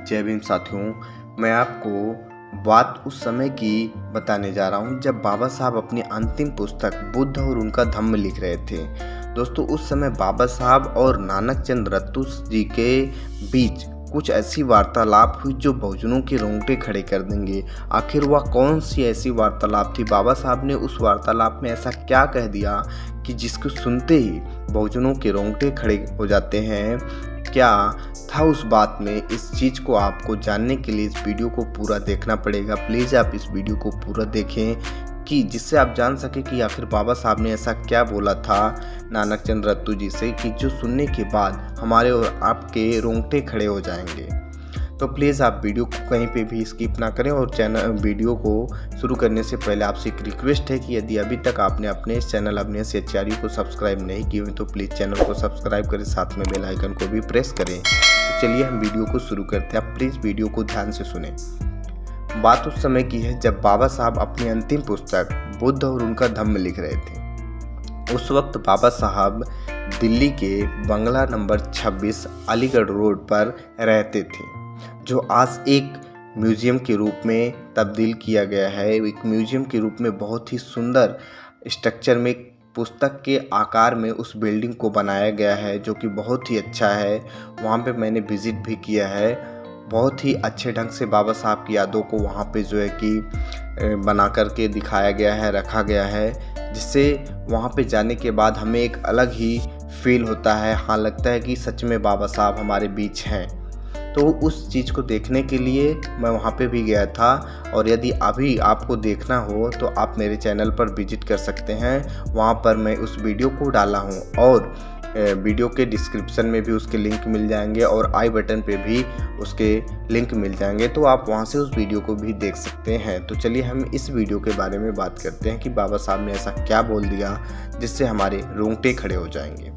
जय भीम साथियों, मैं आपको बात उस समय की बताने जा रहा हूं जब बाबा साहब अपनी अंतिम पुस्तक बुद्ध और उनका धम्म लिख रहे थे। दोस्तों, उस समय बाबा साहब और नानक चंद रत्तू जी के बीच कुछ ऐसी वार्तालाप हुई जो बहुजनों के रोंगटे खड़े कर देंगे। आखिर वह कौन सी ऐसी वार्तालाप थी? बाबा साहब ने उस वार्तालाप में ऐसा क्या कह दिया कि जिसको सुनते ही बहुजनों के रोंगटे खड़े हो जाते हैं? क्या था उस बात में? इस चीज़ को आपको जानने के लिए इस वीडियो को पूरा देखना पड़ेगा। प्लीज़ आप इस वीडियो को पूरा देखें कि जिससे आप जान सकें कि आखिर बाबा साहब ने ऐसा क्या बोला था नानक चंद रत्तू जी से कि जो सुनने के बाद हमारे और आपके रोंगटे खड़े हो जाएंगे। तो प्लीज़ आप वीडियो को कहीं पे भी स्किप ना करें और वीडियो को शुरू करने से पहले आपसे एक रिक्वेस्ट है कि यदि अभी तक आपने अपने इस चैनल अवनियस एचआरयू को सब्सक्राइब नहीं किए हुए तो प्लीज़ चैनल को सब्सक्राइब करें, साथ में बेल आइकन को भी प्रेस करें। तो चलिए हम वीडियो को शुरू करते हैं। आप प्लीज़ वीडियो को ध्यान से सुनें। बात उस समय की है जब बाबा साहब अपनी अंतिम पुस्तक बुद्ध और उनका धम्म लिख रहे थे। उस वक्त बाबा साहब दिल्ली के बंगला नंबर 26 अलीगढ़ रोड पर रहते थे, जो आज एक म्यूज़ियम के रूप में तब्दील किया गया है। एक म्यूज़ियम के रूप में बहुत ही सुंदर स्ट्रक्चर में पुस्तक के आकार में उस बिल्डिंग को बनाया गया है, जो कि बहुत ही अच्छा है। वहाँ पे मैंने विज़िट भी किया है। बहुत ही अच्छे ढंग से बाबा साहब की यादों को वहाँ पे जो है कि बना करके दिखाया गया है, रखा गया है, जिससे वहाँ पे जाने के बाद हमें एक अलग ही फील होता है। हाँ, लगता है कि सच में बाबा साहब हमारे बीच हैं। तो उस चीज़ को देखने के लिए मैं वहाँ पे भी गया था, और यदि अभी आपको देखना हो तो आप मेरे चैनल पर विजिट कर सकते हैं। वहाँ पर मैं उस वीडियो को डाला हूँ और वीडियो के डिस्क्रिप्शन में भी उसके लिंक मिल जाएंगे और आई बटन पे भी उसके लिंक मिल जाएंगे, तो आप वहाँ से उस वीडियो को भी देख सकते हैं। तो चलिए हम इस वीडियो के बारे में बात करते हैं कि बाबा साहब ने ऐसा क्या बोल दिया जिससे हमारे रोंगटे खड़े हो जाएंगे।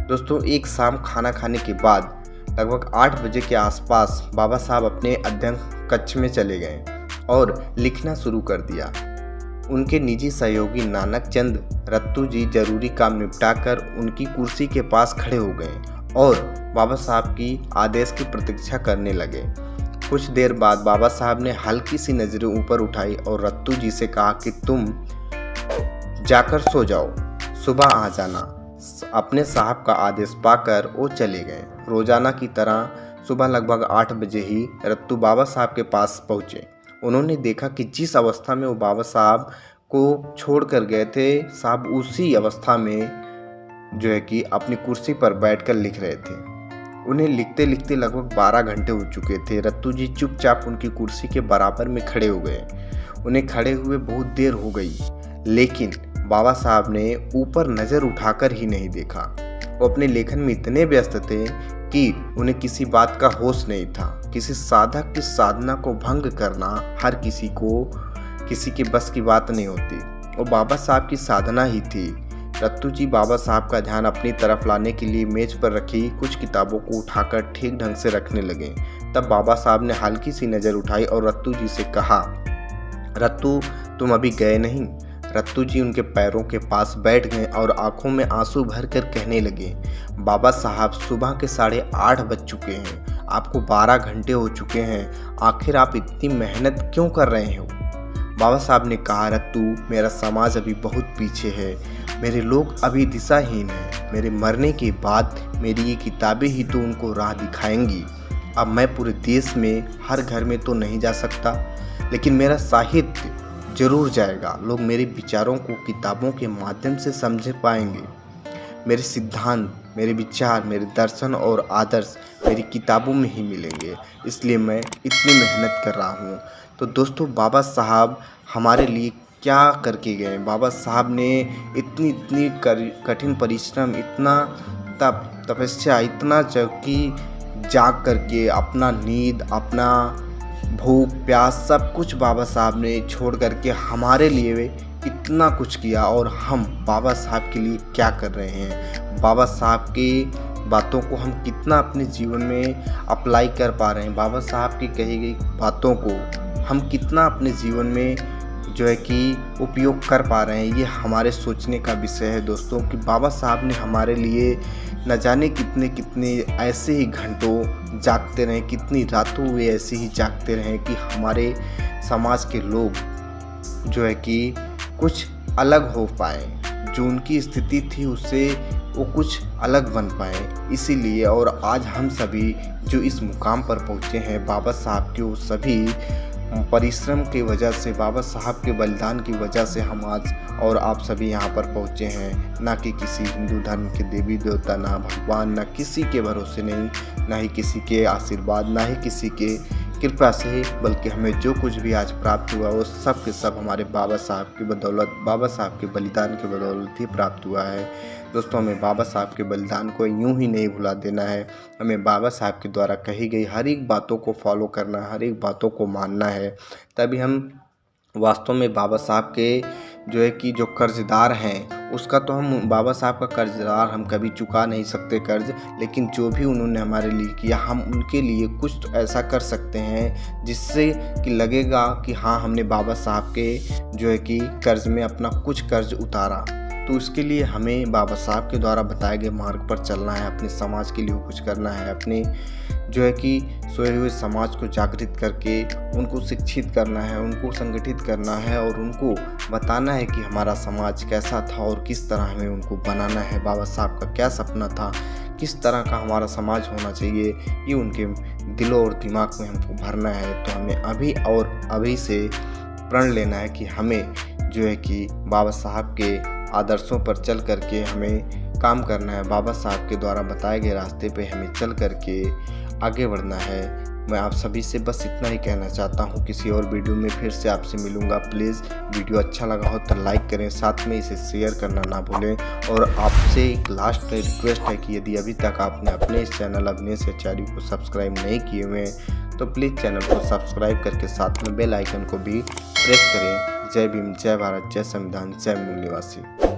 दोस्तों, एक शाम खाना खाने के बाद लगभग 8 बजे के आसपास बाबा साहब अपने अध्ययन कक्ष में चले गए और लिखना शुरू कर दिया। उनके निजी सहयोगी नानक चंद रत्तू जी जरूरी काम निपटाकर उनकी कुर्सी के पास खड़े हो गए और बाबा साहब की आदेश की प्रतीक्षा करने लगे। कुछ देर बाद बाबा साहब ने हल्की सी नज़रें ऊपर उठाई और रत्तू जी से कहा कि तुम जाकर सो जाओ, सुबह आ जाना। अपने साहब का आदेश पाकर वो चले गए। रोजाना की तरह सुबह लगभग 8 बजे ही रत्तू बाबा साहब के पास पहुँचे। उन्होंने देखा कि जिस अवस्था में वो बाबा साहब को छोड़ कर गए थे, साहब उसी अवस्था में जो है कि अपनी कुर्सी पर बैठकर लिख रहे थे। उन्हें लिखते लिखते लगभग 12 घंटे हो चुके थे। रत्तू जी चुपचाप उनकी कुर्सी के बराबर में खड़े हो गए। उन्हें खड़े हुए बहुत देर हो गई, लेकिन बाबा साहब ने ऊपर नज़र उठाकर ही नहीं देखा। वो अपने लेखन में इतने व्यस्त थे कि उन्हें किसी बात का होश नहीं था। किसी साधक की साधना को भंग करना हर किसी के बस की बात नहीं होती। वो बाबा साहब की साधना ही थी। रत्तू जी बाबा साहब का ध्यान अपनी तरफ लाने के लिए मेज पर रखी कुछ किताबों को उठाकर ठीक ढंग से रखने लगे। तब बाबा साहब ने हल्की सी नज़र उठाई और रत्तू जी से कहा, रत्तू, तुम अभी गए नहीं? रत्तू जी उनके पैरों के पास बैठ गए और आंखों में आंसू भरकर कहने लगे, बाबा साहब, सुबह के 8:30 बज चुके हैं, आपको 12 घंटे हो चुके हैं, आखिर आप इतनी मेहनत क्यों कर रहे हो? बाबा साहब ने कहा, रत्तू, मेरा समाज अभी बहुत पीछे है, मेरे लोग अभी दिशाहीन हैं। मेरे मरने के बाद मेरी ये किताबें ही तो उनको राह दिखाएंगी। अब मैं पूरे देश में हर घर में तो नहीं जा सकता, लेकिन मेरा साहित्य जरूर जाएगा। लोग मेरे विचारों को किताबों के माध्यम से समझ पाएंगे। मेरे सिद्धांत, मेरे विचार, मेरे दर्शन और आदर्श मेरी किताबों में ही मिलेंगे, इसलिए मैं इतनी मेहनत कर रहा हूँ। तो दोस्तों, बाबा साहब हमारे लिए क्या करके गए? बाबा साहब ने इतनी कठिन परिश्रम, इतना तपस्या, इतना जाग करके अपना नींद, अपना भूख प्यास सब कुछ बाबा साहब ने छोड़ करके हमारे लिए इतना कुछ किया, और हम बाबा साहब के लिए क्या कर रहे हैं? बाबा साहब की बातों को हम कितना अपने जीवन में अप्लाई कर पा रहे हैं? बाबा साहब की कही गई बातों को हम कितना अपने जीवन में जो है कि उपयोग कर पा रहे हैं, ये हमारे सोचने का विषय है दोस्तों। कि बाबा साहब ने हमारे लिए न जाने कितने कितने ऐसे ही घंटों जागते रहे, कितनी रातों वे ऐसे ही जागते रहे कि हमारे समाज के लोग जो है कि कुछ अलग हो पाए, जो उनकी स्थिति थी उससे वो कुछ अलग बन पाए। इसीलिए और आज हम सभी जो इस मुकाम पर पहुँचे हैं बाबा साहब के, वो सभी परिश्रम की वजह से, बाबा साहब के बलिदान की वजह से हम आज और आप सभी यहाँ पर पहुँचे हैं। ना कि किसी हिंदू धर्म के देवी देवता, ना भगवान, ना किसी के भरोसे नहीं, ना ही किसी के आशीर्वाद, ना ही किसी के कृपा से, बल्कि हमें जो कुछ भी आज प्राप्त हुआ वो सब के सब हमारे बाबा साहब की बदौलत, बाबा साहब के बलिदान की बदौलत ही प्राप्त हुआ है। दोस्तों, हमें बाबा साहब के बलिदान को यूं ही नहीं भुला देना है। हमें बाबा साहब के द्वारा कही गई हर एक बातों को फॉलो करना, हर एक बातों को मानना है। तभी हम वास्तव में बाबा साहब के जो है कि जो कर्जदार हैं, उसका तो हम बाबा साहब का कर्जदार हम कभी चुका नहीं सकते कर्ज, लेकिन जो भी उन्होंने हमारे लिए किया हम उनके लिए कुछ तो ऐसा कर सकते हैं जिससे कि लगेगा कि हाँ, हमने बाबा साहब के जो है कि कर्ज में अपना कुछ कर्ज उतारा। तो उसके लिए हमें बाबा साहब के द्वारा बताए गए मार्ग पर चलना है, अपने समाज के लिए कुछ करना है, अपने जो है कि सोए हुए समाज को जागृत करके उनको शिक्षित करना है, उनको संगठित करना है और उनको बताना है कि हमारा समाज कैसा था और किस तरह हमें उनको बनाना है। बाबा साहब का क्या सपना था, किस तरह का हमारा समाज होना चाहिए, ये उनके दिलों और दिमाग में हमको भरना है। तो हमें अभी और अभी से प्रण लेना है कि हमें जो है कि बाबा साहब के आदर्शों पर चल करके हमें काम करना है। बाबा साहब के द्वारा बताए गए रास्ते पे हमें चल करके आगे बढ़ना है। मैं आप सभी से बस इतना ही कहना चाहता हूँ। किसी और वीडियो में फिर से आपसे मिलूँगा। प्लीज़ वीडियो अच्छा लगा हो तो लाइक करें, साथ में इसे शेयर करना ना भूलें। और आपसे एक लास्ट रिक्वेस्ट है कि यदि अभी तक आपने अपने इस चैनल अवनीश आचार्य को सब्सक्राइब नहीं किए हुए हैं तो प्लीज़ चैनल को सब्सक्राइब करके साथ में बेल आइकन को भी प्रेस करें। जय भीम, जय भारत, जय संविधान, जय मूल निवासी।